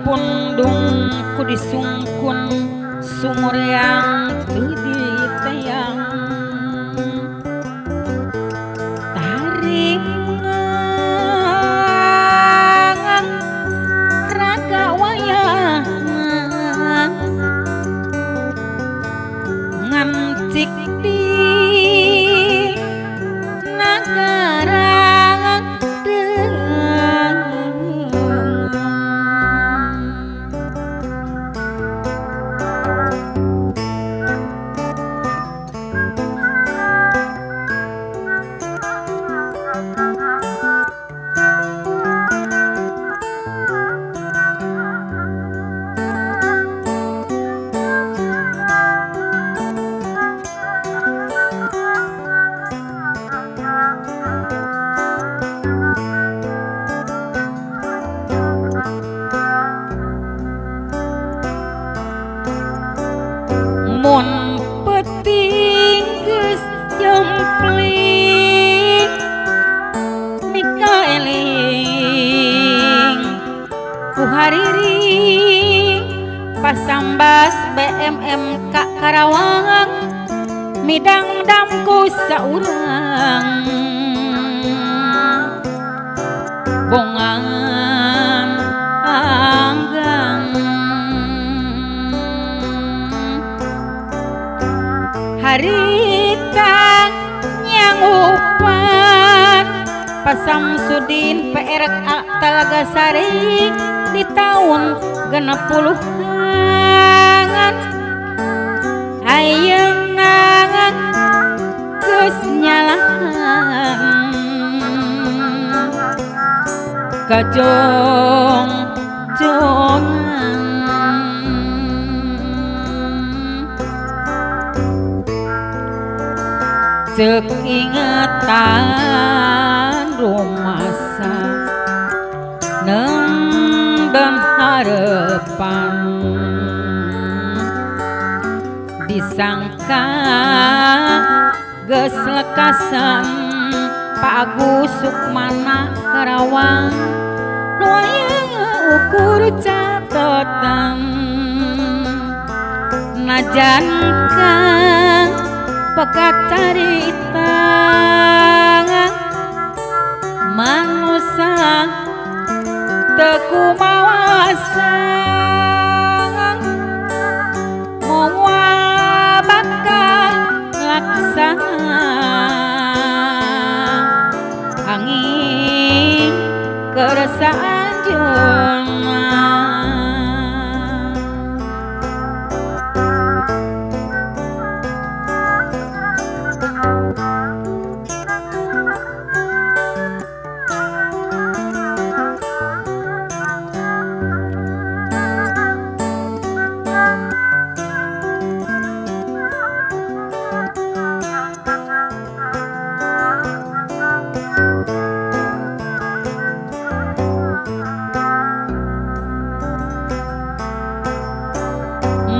pundung ku disungkun sumur yang teu ditayang tarik raga wayang ngancik di nagara mun peting geus jempling mika eling ku hariri pasambas BMM ka Karawang midang damku saurang bongan anggang harita nyangupan Pasamsudin PRA Talaga Sari di tahun 60-an ayeuna geus nyalahan kajong-jongan cek ingatan rumasa neng dan harapan disangka geus lekasan Pak Agus Sukmana Karawang nu aya ukur catatan najan kang pekat carita manusia teku mawasa moal bakal laksana angin keresaan jelema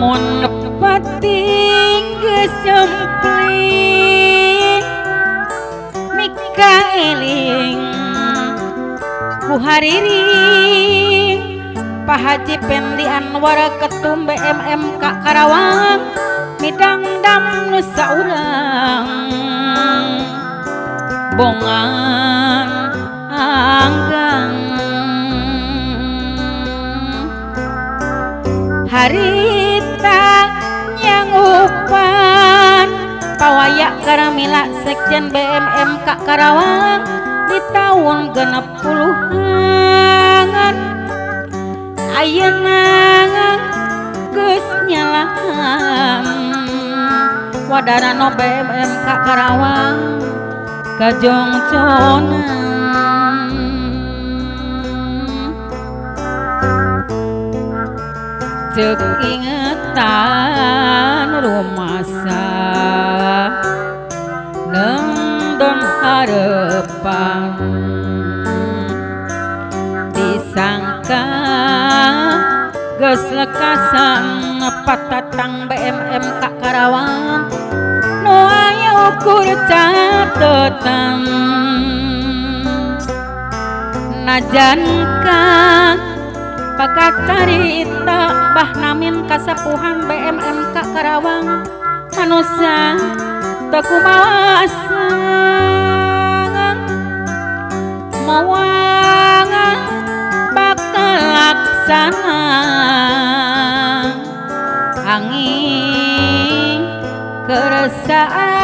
mun peting geus jempling mika eling ku hariri Pak Haji Pendi Anwar Ketum BMM ka Karawang midang dam nu saurang bongan anggang harita nyangupan pawaya Karamila Sekjen BMM ka Karawang di tahun 60-an ayeuna geus nyalahan wadarana BMM ka Karawang kajongconan cek ingatan rumasa neng don harapan disangka geus lekasan patatang BMM ka Karawang nu aya ukur catatan najan ka pagacarita bah namin kasapuhan BMMK Karawang manusia takumawasa mawang bakal laksana angin keresaan